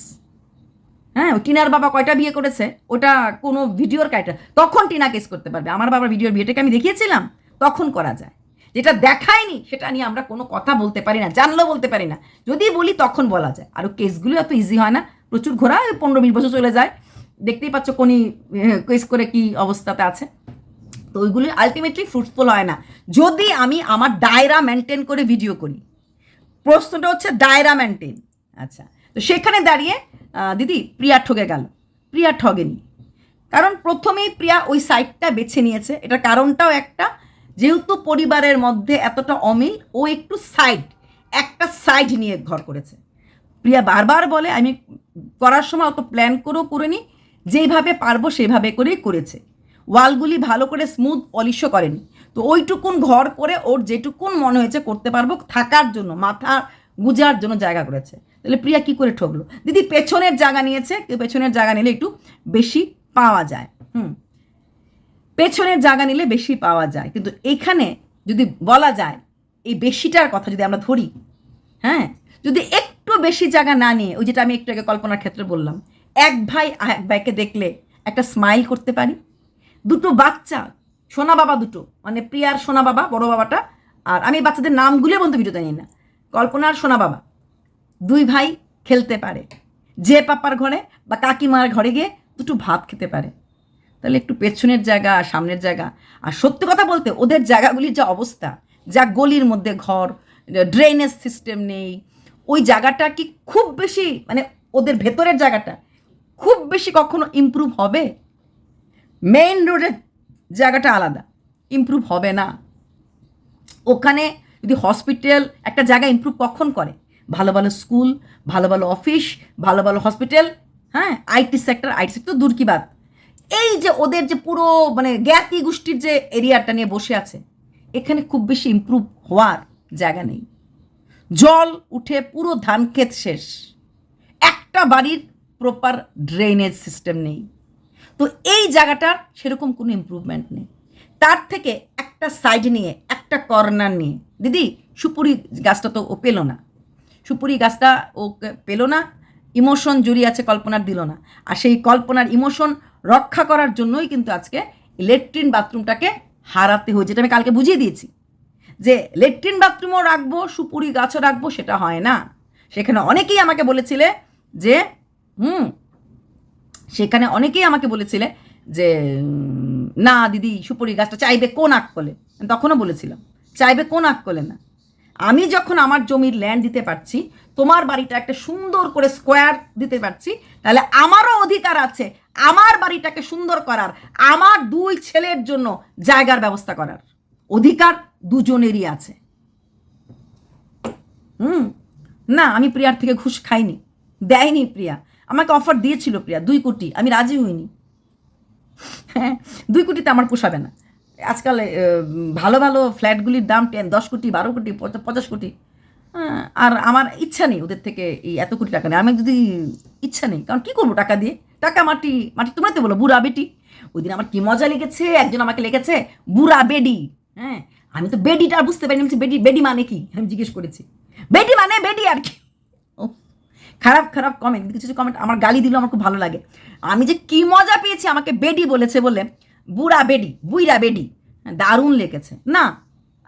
S1: হ্যাঁ, টিনার বাবা কয়টা বিয়ে করেছে ওটা কোনো ভিডিওর ক্যারেক্টার, তখন টিনা কেস করতে পারবে। আমার বাবার ভিডিওর বিয়েটাকে আমি দেখিয়েছিলাম, তখন করা যায়। যেটা দেখায়নি সেটা নিয়ে আমরা কোনো কথা বলতে পারি না, জানলেও বলতে পারি না। যদি বলি তখন বলা যায়। আর কেসগুলো এত ইজি হয় না, প্রচুর ঘোরা 15-20 বছর চলে যায়। দেখতেই পাচ্ছ কোনি কেস করে কি অবস্থাতে আছে। তো ওইগুলি আলটিমেটলি ফ্রুটফুল হয় না যদি আমি আমার দায়রা মেনটেন করে ভিডিও করি। প্রশ্নটা হচ্ছে দায়রা মেনটেন। আচ্ছা, তো সেখানে দাঁড়িয়ে দিদি প্রিয়া ঠকে গেল। প্রিয়া ঠগেনি, কারণ প্রথমেই প্রিয়া ওই সাইডটা বেছে নিয়েছে। এটার কারণটাও একটা, যেহেতু পরিবারের মধ্যে এতটা অমিল, ও একটু একটা সাইড নিয়ে ঘর করেছে। প্রিয়া বারবার বলে আমি করার সময় অত প্ল্যান করেও করিনি, যেইভাবে পারবো সেইভাবে করেই করেছে। ওয়ালগুলি ভালো করে স্মুথ পলিশও করেনি। তো ওইটুকুন ঘর করে ওর যেটুকুন মনে হয়েছে করতে পারবো, থাকার জন্য, মাথা গুজার জন্য জায়গা করেছে। তাহলে প্রিয়া কি করে ঠকলো? দিদি পেছনের জায়গা নিয়েছে, পেছনের জায়গা নিলে একটু বেশি পাওয়া যায়। পেছনের জায়গা নিলে বেশি পাওয়া যায়, কিন্তু এখানে যদি বলা যায় এই বেশিটার কথা যদি আমরা ধরি, হ্যাঁ, যদি একটু বেশি জায়গা না নিয়ে, ওই যেটা আমি একটু আগে কল্পনার ক্ষেত্রে বললাম, এক ভাই এক ভাইকে দেখলে একটা স্মাইল করতে পারি। দুটো বাচ্চা, সোনা বাবা দুটো, মানে প্রিয়ার সোনা বাবা বড় বাবাটা, আর আমি বাচ্চাদের নামগুলো বলতে ভিডিওতে নিই না, কল্পনার সোনা বাবা, দুই ভাই খেলতে পারে, যে পাপার ঘরে বা কাকিমার ঘরে গিয়ে দুটো ভাত খেতে পারে। তাহলে একটু পেছনের জায়গা আর সামনের জায়গা, আর সত্যি কথা বলতে ওদের জায়গাগুলির যা অবস্থা, যা গলির মধ্যে ঘর, ড্রেনেজ সিস্টেম নেই, ওই জায়গাটা কি খুব বেশি, মানে ওদের ভেতরের জায়গাটা খুব বেশি কখনো ইমপ্রুভ হবে? মেইন রোডের জায়গাটা আলাদা, ইমপ্রুভ হবে না। ওখানে যদি হসপিটাল একটা জায়গা ইমপ্রুভ কখন করে? ভালো ভালো স্কুল, ভালো ভালো অফিস, ভালো ভালো হসপিটাল, হ্যাঁ, আইটি সেক্টর তো দূর কি বাদ। এই যে ওদের যে পুরো মানে জ্ঞাতি গোষ্ঠীর যে এরিয়াটা নিয়ে বসে আছে, এখানে খুব বেশি ইমপ্রুভ হওয়ার জায়গা নেই। জল উঠে পুরো ধান ক্ষেত শেষ, একটা বাড়ির প্রপার ড্রেনেজ সিস্টেম নেই। তো এই জায়গাটার সেরকম কোনো ইমপ্রুভমেন্ট নেই। তার থেকে একটা সাইড নিয়ে, একটা কর্নার নিয়ে, দিদি সুপুরি গাছটা তো ও পেলো না, সুপুরি গাছটা ও পেলো না, ইমোশন জড়িয়ে আছে, কল্পনার দিল না। আর সেই কল্পনার ইমোশন রক্ষা করার জন্যই কিন্তু আজকে লেট্রিন বাথরুমটাকে হারাতে হয়েছে। যেটা আমি কালকে বুঝিয়ে দিয়েছি যে লেট্রিন বাথরুমও রাখবো, সুপুরি গাছও রাখবো, সেটা হয় না। সেখানে অনেকেই আমাকে বলেছিলে যে সেখানে অনেকেই আমাকে বলেছিলে যে না দিদি সুপুরি গাছটা চাইবে কোন আকলে, তখনও বলেছিলাম চাইবে কোন আকলে না। আমি যখন আমার জমির ল্যান্ড দিতে পারছি, তোমার বাড়িটা একটা সুন্দর করে স্কোয়ার দিতে পারছি, তাহলে আমারও অধিকার আছে আমার বাড়িটাকে সুন্দর করার, আমার দুই ছেলের জন্য জায়গার ব্যবস্থা করার অধিকার দুজনেরই আছে। না, আমি প্রিয়ার থেকে ঘুষ খাইনি, দেয়নি প্রিয়া। আমাকে অফার দিয়েছিল প্রিয়া 2 কোটি, আমি রাজি হইনি। হ্যাঁ, 2 কোটিতে আমার পোষাবে না। আজকাল ভালো ভালো ফ্ল্যাটগুলির দাম 10 কোটি, 12 কোটি, 50 কোটি। আর আমার ইচ্ছা নেই ওদের থেকে এই এত কোটি টাকা নেই। আমি যদি ইচ্ছা নেই, কারণ কী করবো টাকা দিয়ে? টাকা মাটি মাটি, তোমরা তো বলো বুড়া বেটি। ওই দিন আমার কি মজা লেগেছে, একজন আমাকে লিখেছে বুড়া বেডি। হ্যাঁ, আমি তো বেডিটা আর বুঝতে পারিনি, বেডি বেডি মানে কি আমি জিজ্ঞেস করেছি। বেডি মানে বেডি আর কি। খারাপ খারাপ কমেন্ট, কিছু কিছু কমেন্ট আমার গালি দিল, আমার খুব ভালো লাগে। আমি যে কি মজা পেয়েছি, আমাকে বেডি বলেছে বলে, বুড়া বেডি, বুইরা বেডি, দারুণ লেগেছে। না,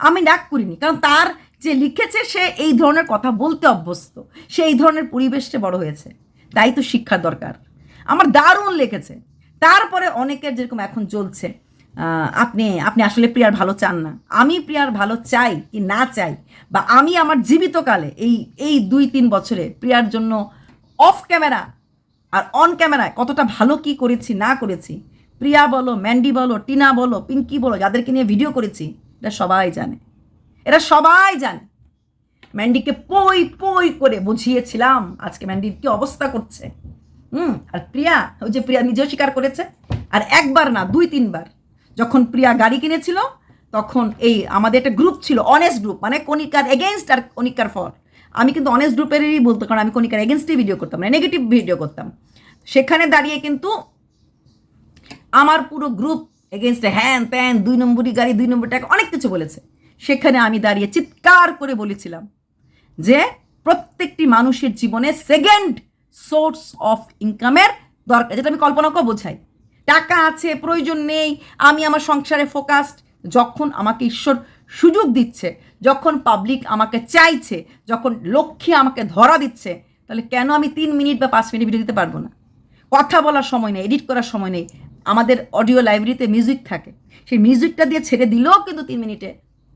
S1: আমি ডাক করিনি, কারণ তার যে লিখেছে সে এই ধরনের কথা বলতে অভ্যস্ত, সে এই ধরনের পরিবেশে বড় হয়েছে, তাই তো শিক্ষার দরকার। আমার দারুণ লেগেছে। তারপরে অনেকের যেরকম এখন চলছে, আপনি আপনি আসলে প্রিয়ার ভালো চান না। আমি প্রিয়ার ভালো চাই কি না চাই, বা আমি আমার জীবিতকালে এই 2-3 বছরে প্রিয়ার জন্য অফ ক্যামেরা আর অন ক্যামেরায় কতটা ভালো কি করেছি না করেছি, প্রিয়া বলো, ম্যান্ডি বলো, টিনা বলো, পিঙ্কি বলো, যাদেরকে নিয়ে ভিডিও করেছি, এটা সবাই জানে, এরা সবাই জানে। ম্যান্ডিকে পই পই করে বুঝিয়েছিলাম আজকে ম্যান্ডির কি অবস্থা করছে। আর প্রিয়া, ওই যে প্রিয়া নিজেও স্বীকার করেছে, আর একবার না 2-3 বার। যখন প্রিয়া গাড়ি কিনেছিল তখন এই আমাদের একটা গ্রুপ ছিল, অনেস্ট গ্রুপ, মানে কণিকার এগেইনস্ট আর কণিকার ফর, আমি কিন্তু অনেস্ট গ্রুপেরই বলতো, কারণ আমি কণিকার এগেনস্টে ভিডিও করতাম না, নেগেটিভ ভিডিও করতাম। সেখানে দাঁড়িয়ে কিন্তু আমার পুরো গ্রুপ এগেনস্টে হ্যান ত্যান 2 নম্বরই গাড়ি 2 নম্বর টাকা অনেক কিছু বলেছে। সেখানে আমি দাঁড়িয়ে চিৎকার করে বলেছিলাম যে প্রত্যেকটি মানুষের জীবনে সেকেন্ড সোর্স অফ ইনকামের দরকার, যেটা আমি কল্পনাকেও বোঝাই। টাকা আছে, প্রয়োজন নেই, আমি আমার সংসারে ফোকাসড। যখন আমাকে ঈশ্বর সুযোগ দিচ্ছে, যখন পাবলিক আমাকে চাইছে, যখন লক্ষ্যে আমাকে ধরা দিচ্ছে, তাহলে কেন আমি 3 মিনিট বা 5 মিনিট ভিডিও দিতে পারবো না? কথা বলার সময় নেই, এডিট করার সময় নেই। আমাদের অডিও লাইব্রেরিতে মিউজিক থাকে, সেই মিউজিকটা দিয়ে ছেড়ে দিলেও কিন্তু 3 মিনিটে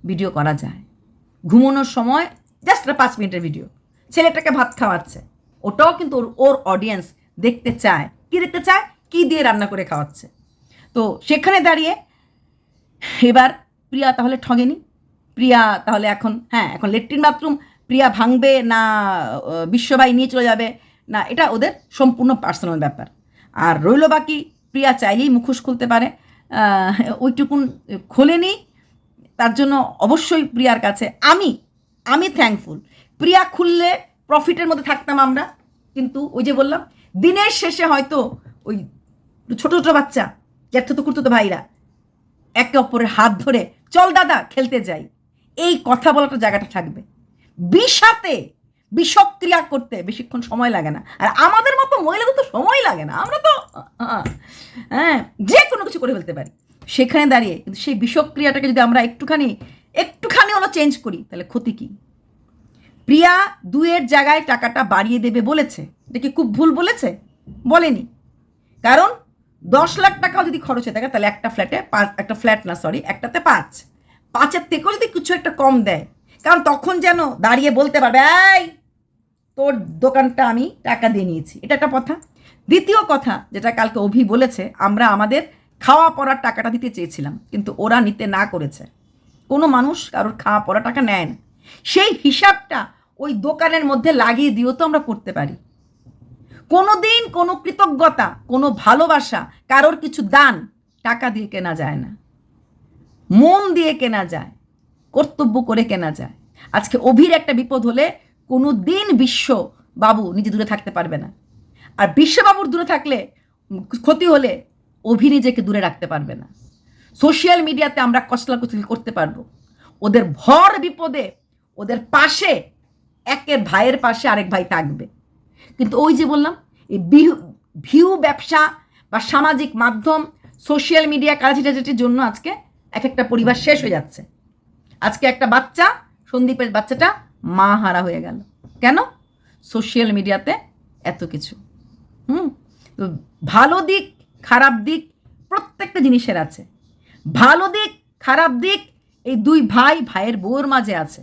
S1: ভিডিও করা যায়। ঘুমানোর সময় জাস্ট 5 মিনিটের ভিডিও, ছেলেটাকে ভাত খাওয়াচ্ছে, ওটাও কিন্তু ওর অডিয়েন্স দেখতে চায়। কি দেখতে চায়? কি দিয়ে রান্না করে খাওয়াচ্ছে। তো সেখানে দাঁড়িয়ে এবার প্রিয়া তাহলে ঠগেনি, প্রিয়া তাহলে এখন এখন লেট্রিন বাথরুম প্রিয়া ভাঙবে না বিশ্বভাই নিয়ে চলে যাবে না, এটা ওদের সম্পূর্ণ পার্সোনাল ব্যাপার। আর রইল বাকি, প্রিয়া চাইলেই মুখোশ খুলতে পারে, ওইটুকুন খোলেনি। তার জন্য অবশ্যই প্রিয়ার কাছে আমি থ্যাঙ্কফুল। প্রিয়া খুললে প্রফিটের মধ্যে থাকতাম আমরা, কিন্তু ওই যে বললাম দিনের শেষে হয়তো ওই ছোট ছোট বাচ্চা জ্যাঠতো কুর্তো ভাইরা একে অপরের হাত ধরে চল দাদা খেলতে যাই, এই কথা বলাটা জায়গাটা থাকবে। বিষাতে বিষক্রিয়া করতে বেশিক্ষণ সময় লাগে না, আর আমাদের মতো মহিলাদের তো সময় লাগে না, আমরা তো যে কোনো কিছু করে ফেলতে পারি। সেখানে দাঁড়িয়ে কিন্তু সেই বিষক্রিয়াটাকে যদি আমরা একটুখানি হলো চেঞ্জ করি, তাহলে ক্ষতি কি? প্রিয়া 2-এর জায়গায় টাকাটা বাড়িয়ে দেবে বলেছে, এটা কি খুব ভুল বলেছে? বলেনি। কারণ 10 লাখ টাকাও যদি খরচ হয়ে থাকে, তাহলে একটাতে 5-5-এর থেকেও যদি কিছু একটা কম দেয়, কারণ তখন যেন দাঁড়িয়ে বলতে পারবে এই তোর দোকানটা আমি টাকা দিয়ে নিয়েছি, এটা একটা কথা। দ্বিতীয় কথা যেটা কালকে অভি বলেছে, আমরা আমাদের খাওয়া পড়ার টাকাটা দিতে চেয়েছিলাম, কিন্তু ওরা নিতে না করেছে। কোনো মানুষ কারোর খাওয়া পড়া টাকা নেয় না, সেই হিসাবটা ওই দোকানের মধ্যে লাগিয়ে দিয়েও তো আমরা করতে পারি। কোনো দিন কোনো কৃতজ্ঞতা, কোনো ভালোবাসা, কারোর কিছু দান টাকা দিয়ে কেনা যায় না, মন দিয়ে কেনা যায়, কর্তব্য করে কেনা যায়। আজকে অভির একটা বিপদ হলে কোনো দিন বিশ্ববাবু নিজে দূরে থাকতে পারবে না, আর বিশ্ববাবুর দূরে থাকলে ক্ষতি হলে অভি নিজেকে দূরে রাখতে পারবে না। সোশ্যাল মিডিয়াতে আমরা কচলাকুচলি করতে পারবো, ওদের ভর বিপদে ওদের পাশে একের ভাইয়ের পাশে আরেক ভাই থাকবে। কিন্তু ওই যে বললাম, এই ভিউ ব্যবসা বা সামাজিক মাধ্যম, সোশ্যাল মিডিয়া কারাচিটাচিটির জন্য আজকে এক একটা পরিবার শেষ হয়ে যাচ্ছে। আজকে একটা বাচ্চা, সন্দীপের বাচ্চাটা মা হারা হয়ে গেল কেন? সোশ্যাল মিডিয়াতে এত কিছু। তো ভালো দিক খারাপ দিক প্রত্যেকটা জিনিসের আছে। ভালো দিক খারাপ দিক এই 2 ভাইয়ের বউর মাঝে আছে।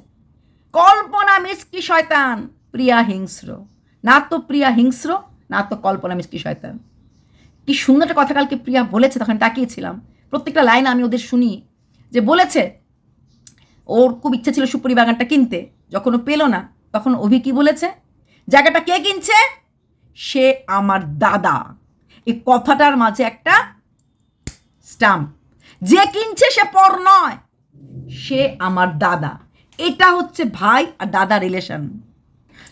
S1: কল্পনা মিষ্টি শয়তান, প্রিয়া হিংস্র। না তো প্রিয়া হিংস্র, না তো কল্পনা মিষ্টি শয়তান। কি সুন্দর একটা কথা কালকে প্রিয়া বলেছে, তখন তাকিয়েছিলাম। প্রত্যেকটা লাইন আমি ওদের শুনি, যে বলেছে ওর খুব ইচ্ছা ছিল সুপুরি বাগানটা কিনতে, যখন ও পেল না তখন অভি কি বলেছে? জায়গাটা কে কিনছে? সে আমার দাদা। এই কথাটার মাঝে একটা স্টাম্প, যে কিনছে সে পর নয়, সে আমার দাদা। এটা হচ্ছে ভাই আর দাদা রিলেশন।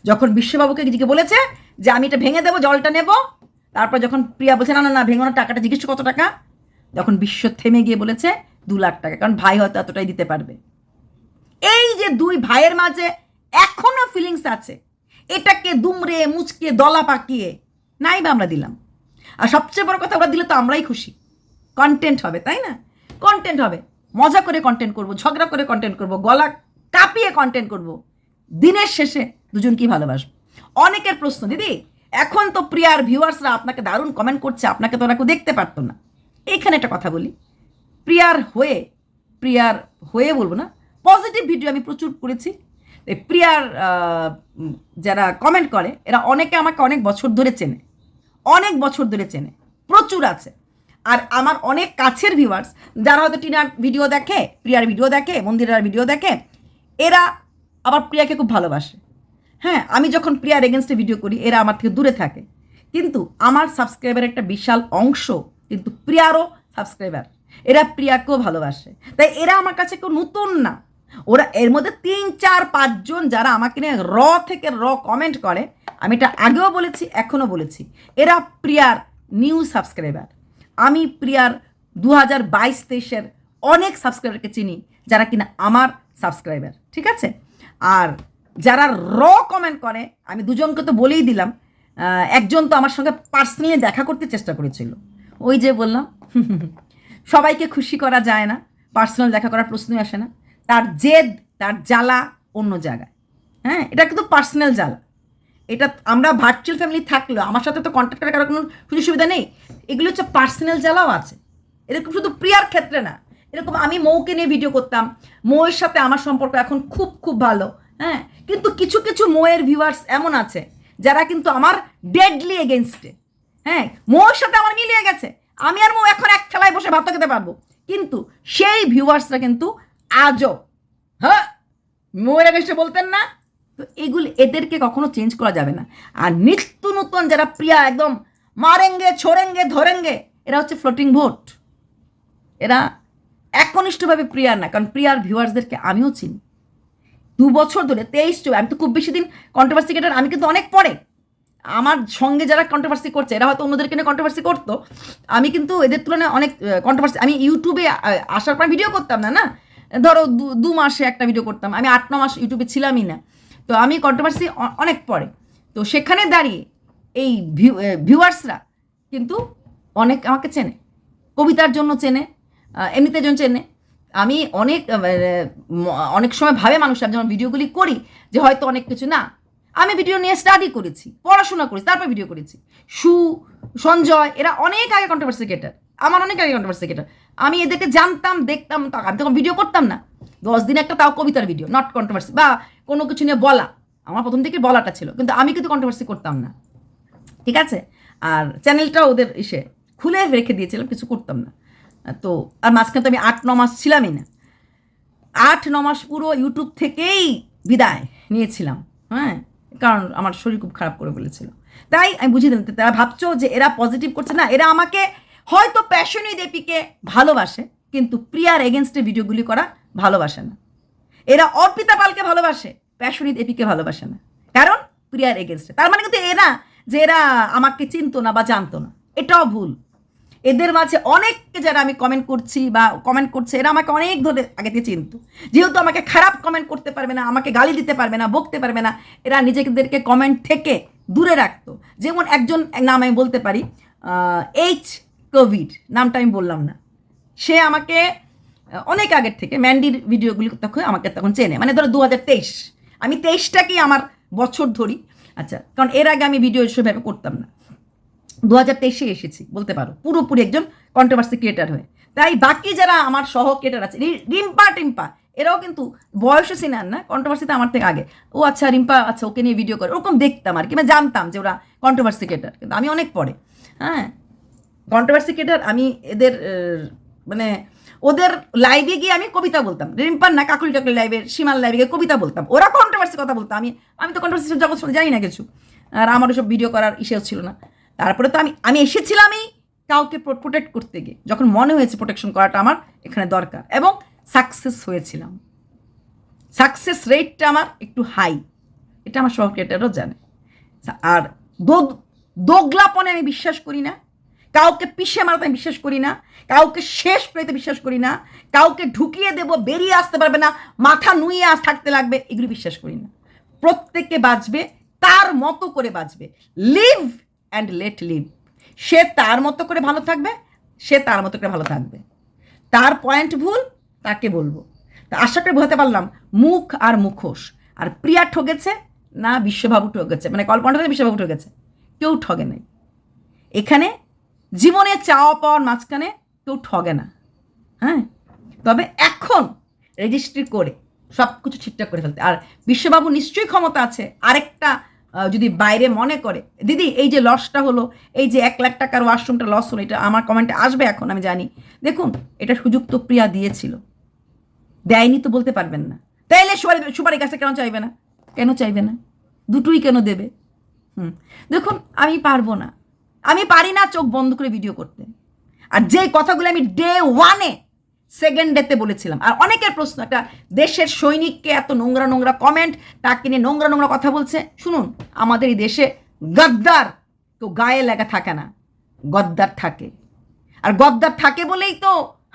S1: যখন বিশ্ববাবুকে জিজ্ঞেস বলেছে যে আমি এটা ভেঙে দেবো, জলটা নেব, তারপর যখন প্রিয়া বলছে না না না ভেঙো না, টাকাটা জিজ্ঞেস কত টাকা, তখন বিশ্ব থেমে গিয়ে বলেছে 2 লাখ টাকা, কারণ ভাই হয়তো এতটাই দিতে পারবে। এই যে 2 ভাইয়ের মাঝে এখনো ফিলিংস আছে, এটাকে দুমড়ে মুচকে দলা পাকিয়ে নাই বা আমরা দিলাম। আর সবচেয়ে বড় কথা, ওরা দিলে তো আমরাই খুশি। কন্টেন্ট হবে, তাই না? কন্টেন্ট হবে, মজা করে কন্টেন্ট করব, ঝগড়া করে কন্টেন্ট করব, গলা কাঁপিয়ে কন্টেন্ট করব। দিনের শেষে দুজন কি ভালোবাসবে? অনেকের প্রশ্ন, দিদি এখন তো প্রিয়ার ভিউয়ার্সরা আপনাকে দারুণ কমেন্ট করছে, আপনাকে তো ওরা কেউ দেখতে পারতো না। এইখানে একটা কথা বলি, প্রিয়ার হয়ে বলবো না, পজিটিভ ভিডিও আমি প্রচুর করেছি। প্রিয়ার যারা কমেন্ট করে এরা অনেকে আমাকে অনেক বছর ধরে চেনে, প্রচুর আছে। আর আমার অনেক কাছের ভিউয়ার্স যারা হয়তো টিনার ভিডিও দেখে, প্রিয়ার ভিডিও দেখে, মন্দিরার ভিডিও দেখে, এরা আবার প্রিয়াকে খুব ভালোবাসে। আমি যখন প্রিয়ার এগেনস্টে ভিডিও করি এরা আমার থেকে দূরে থাকে, কিন্তু আমার সাবস্ক্রাইবার একটা বিশাল অংশ কিন্তু প্রিয়ারও সাবস্ক্রাইবার, এরা প্রিয়াকেও ভালোবাসে। তাই এরা আমার কাছে কেউ নতুন না, ওরা এর মধ্যে 3-4-5 জন যারা আমাকে নিয়ে থেকে কমেন্ট করে, আমি এটা আগেও বলেছি, এখনও বলেছি, এরা প্রিয়ার নিউ সাবস্ক্রাইবার। আমি প্রিয়ার 2022-23-এর অনেক সাবস্ক্রাইবারকে চিনি যারা কিনা আমার সাবস্ক্রাইবার, ঠিক আছে? আর যারা কমেন্ট করে, আমি দুজনকে তো বলেই দিলাম। একজন তো আমার সঙ্গে পার্সোনালি দেখা করতে চেষ্টা করেছিল, ওই যে বললাম সবাইকে খুশি করা যায় না, পার্সোনাল দেখা করার প্রশ্নই আসে না। তার জেদ, তার জ্বালা অন্য জায়গায়। হ্যাঁ, এটা কিন্তু পার্সোনাল জ্বালা। এটা আমরা ভার্চুয়াল ফ্যামিলি থাকলেও আমার সাথে তো কন্ট্যাক্ট করার কোনো সুযোগ সুবিধা নেই। এগুলো হচ্ছে পার্সোনাল জ্বালাও আছে। এরকম শুধু প্রিয়ার ক্ষেত্রে না, এরকম আমি মৌকে নিয়ে ভিডিও করতাম, মৌয়ের সাথে আমার সম্পর্ক এখন খুব খুব ভালো। হ্যাঁ, কিন্তু কিছু কিছু মৌয়ের ভিউয়ার্স এমন আছে যারা কিন্তু আমার ডেডলি এগেনস্টে। হ্যাঁ, মৌয়ের সাথে আমার মিলিয়ে গেছে, আমি আর মৌ এখন এক খেলায় বসে ভাত খেতে পারবো, কিন্তু সেই ভিউয়ার্সরা কিন্তু আজও হ্যাঁ মৌয়ের এগেনস্টে বলতেন না। তো এগুলো এদেরকে কখনো চেঞ্জ করা যাবে না। আর নিত্য নতুন যারা প্রিয়া একদম মারেঙ্গে ছোড়েঙ্গে ধরেঙ্গে, এরা হচ্ছে ফ্লোটিং ভোট। এরা একনিষ্ঠভাবে প্রিয়ার না, কারণ প্রিয়ার ভিউয়ার্সদেরকে আমিও চিনি 2 বছর ধরে, 23 আমি তো খুব বেশি দিন কন্ট্রোভার্সি ক্রিয়েটার, আমি কিন্তু অনেক পরে। আমার সঙ্গে যারা কন্ট্রোভার্সি করছে এরা হয়তো অন্যদেরকে নিয়ে কন্ট্রোভার্সি করতো, আমি কিন্তু এদের তুলনায় অনেক কন্ট্রোভার্সি। আমি ইউটিউবে আসার পর ভিডিও করতাম না, ধরো 2 মাসে একটা ভিডিও করতাম, আমি 8-9 মাস ইউটিউবে ছিলামই না। তো আমি কন্ট্রোভার্সি অনেক পরে, তো সেখানে দাঁড়িয়ে এই ভিউয়ার্সরা কিন্তু অনেক আমাকে চেনে, কবিতার জন্য চেনে, এমনিতে জন্য চেনে। আমি অনেক সময় ভাবে মানুষ যখন ভিডিওগুলি করি যে হয়তো অনেক কিছু না, আমি ভিডিও নিয়ে স্টাডি করেছি, পড়াশোনা করেছি, তারপর ভিডিও করেছি। সঞ্জয় এরা অনেক আগে কন্ট্রোভার্সি ক্রিয়েটার, আমার অনেক আগে কন্ট্রোভার্সি ক্রিয়েটার। আমি এদেরকে জানতাম, দেখতাম, আমি তখন ভিডিও করতাম না, 10 দিন একটা, তাও কবিতার ভিডিও, নট কন্ট্রোভার্সি বা কোনো কিছু নিয়ে বলা, আমার প্রথম থেকে বলাটা ছিল, কিন্তু আমি কিন্তু কন্ট্রোভার্সি করতাম না, ঠিক আছে? আর চ্যানেলটাও ওদের খুলে রেখে দিয়েছিলাম, কিছু করতাম না। তো আর মাঝখানে তো আমি 8-9 মাস ছিলামই না, 8-9 মাস পুরো ইউটিউব থেকেই বিদায় নিয়েছিলাম। হ্যাঁ, কারণ আমার শরীর খুব খারাপ করে ফেলেছিল। তাই আমি বুঝিয়ে দিলাম, তারা ভাবছো যে এরা পজিটিভ করছে না, এরা আমাকে হয়তো প্যাশনি দেবীকে ভালোবাসে, কিন্তু প্রিয়ার এগেনস্টে ভিডিওগুলি করা ভালোবাসে না। এরা অর্পিতা পালকে ভালোবাসে, প্যাশনি দেবীকে ভালোবাসে না, কারণ প্রিয়ার এগেনস্টে। তার মানে কিন্তু এরা যে এরা আমাকে চিনতো না বা জানতো না, এটাও ভুল। এদের মাঝে অনেককে যারা আমি কমেন্ট করছি বা কমেন্ট করছে, এরা আমাকে অনেক ধরে আগে থেকে চিনতো। যেহেতু আমাকে খারাপ কমেন্ট করতে পারবে না, আমাকে গালি দিতে পারবে না, বকতে পারবে না, এরা নিজেদেরকে কমেন্ট থেকে দূরে রাখতো। যেমন একজন নাম আমি বলতে পারি, কোভিড নামটা আমি বললাম না, সে আমাকে অনেক আগের থেকে ম্যান্ডির ভিডিওগুলি তখন আমাকে তখন চেনে, মানে ধরো 2023, আমি 23টাকেই আমার বছর ধরি। আচ্ছা, কারণ এর আগে আমি ভিডিও সেভাবে করতাম না, 2023-এ এসেছি বলতে পারো, পুরোপুরি একজন কন্ট্রোভার্সি ক্রিয়েটার হয়ে। তাই বাকি যারা আমার সহ ক্রিয়েটার আছে, রিম্পা এরাও কিন্তু বয়সে সিনার না, কন্ট্রোভার্সিতে আমার থেকে আগে। ও আচ্ছা, রিম্পা আচ্ছা, ওকে নিয়ে ভিডিও করে, ওরকম দেখতাম আর কি, মানে জানতাম যে ওরা কন্ট্রোভার্সি ক্রিয়েটার, কিন্তু আমি অনেক পরে। হ্যাঁ, কন্ট্রোভার্সি ক্রিয়েটার আমি এদের মানে ওদের লাইভে গিয়ে আমি কবিতা বলতাম, রিম্পার না, কাকুলি টাকুলি লাইভের, সীমার লাইভে গিয়ে কবিতা বলতাম, ওরা কন্ট্রোভার্সি কথা বলতাম, আমি তো কন্ট্রোভার্সি জগৎ জানি না কিছু, আর আমার ওসব ভিডিও করার ইসেও ছিল না। তারপরে তো আমি এসেছিলামই কাউকে প্রোটেক্ট করতে গিয়ে, যখন মনে হয়েছে প্রোটেকশন করাটা আমার এখানে দরকার, এবং সাকসেস হয়েছিলাম। সাকসেস রেটটা আমার একটু হাই, এটা আমার সহক্রিয়েটারও জানে। আর দোগলাপনে আমি বিশ্বাস করি না, কাউকে পিষে মারাতে আমি বিশ্বাস করি না, কাউকে শেষ করতে বিশ্বাস করি না, কাউকে ঢুকিয়ে দেবো বেরিয়ে আসতে পারবে না, মাথা নুয়ে থাকতে লাগবে, এগুলো বিশ্বাস করি না। প্রত্যেককে বাঁচবে, তার মতো করে বাঁচবে, লিভ অ্যান্ড লেট লিভ। সে তার মতো করে ভালো থাকবে, সে তার মতো করে ভালো থাকবে। তার পয়েন্ট ভুল, তাকে বলবো। তা আশা করে বোঝাতে পারলাম, মুখ আর মুখোশ। আর প্রিয়া ঠকেছে না বিশ্ববাবু ঠকেছে, মানে কল্পনাটা বিশ্ববাবু ঠকেছে, কেউ ঠগে নাই এখানে। জীবনে চাওয়া পাওয়ার মাঝখানে কেউ ঠগে না। হ্যাঁ, তবে এখন রেজিস্ট্রি করে সব কিছু ঠিকঠাক করে ফেলতে। আর বিশ্ববাবু নিশ্চয়ই ক্ষমতা আছে আরেকটা, যদি বাইরে মনে করে দিদি এই যে লসটা হলো, এই যে 1 লাখ টাকার ওয়াশরুমটা লস হলো, এটা আমার কমেন্টে আসবে এখন, আমি জানি। দেখুন, এটা সুযোগ তো প্রিয়া দিয়েছিল, দেয়নি তো বলতে পারবেন না। তাইলে সুপারি গাছটা কেন চাইবে না? কেন চাইবে না? দুটোই কেন দেবে? দেখুন, আমি পারবো না, আমি পারি না চোখ বন্ধ করে ভিডিও করতে। আর যে কথাগুলো আমি ডে 1-এ সেকেন্ডেতে বলেছিলাম। আর অনেকের প্রশ্ন, একটা দেশের সৈনিককে এত নোংরা নোংরা কমেন্ট, তাকে নিয়ে নোংরা নোংরা কথা বলছে। শুনুন, আমাদের এই দেশে গদ্দার কেউ গায়ে লেখা থাকে না, গদ্দার থাকে। আর গদ্দার থাকে বলেই তো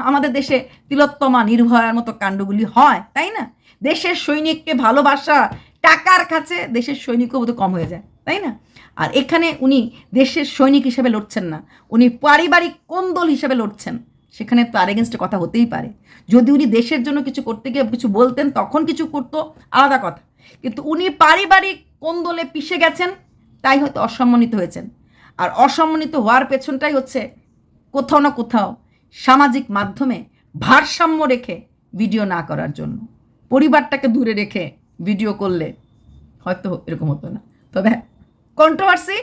S1: আমাদের দেশে তিলোত্তমা নির্ভয়ার মতো কাণ্ডগুলি হয়, তাই না? দেশের সৈনিককে ভালোবাসা টাকার কাছে দেশের সৈনিকও বোধ কম হয়ে যায়, তাই না? আর এখানে উনি দেশের সৈনিক হিসেবে লড়ছেন না, উনি পারিবারিক কোন্দল হিসেবে লড়ছেন। সেখানে তার এগেনস্টে কথা হতেই পারে। যদি উনি দেশের জন্য কিছু করতে গিয়ে কিছু বলতেন, তখন কিছু করতো, আলাদা কথা। কিন্তু উনি পারিবারিক কোন্দলে পিষে গেছেন, তাই হয়তো অসম্মানিত হয়েছেন। আর অসম্মানিত হওয়ার পেছনটাই হচ্ছে কোথাও না কোথাও সামাজিক মাধ্যমে ভারসাম্য রেখে ভিডিও না করার জন্য। পরিবারটাকে দূরে রেখে ভিডিও করলে হয়তো এরকম হতো না। তবে কন্ট্রোভার্সি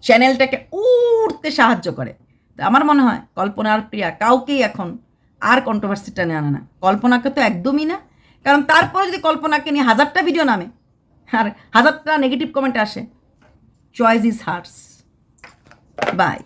S1: চ্যানেলটাকে উঠতে সাহায্য করে। তো আমার মনে হয় কল্পনা আর প্রিয়া কাউকেই এখন আর কন্ট্রোভার্সিটা আনে না। কল্পনাকে তো একদমই না, কারণ তারপরে যদি কল্পনাকে নিয়ে 1000টা ভিডিও নামে আর 1000টা নেগেটিভ কমেন্ট আসে, চয়েস ইজ হার্স। বাই।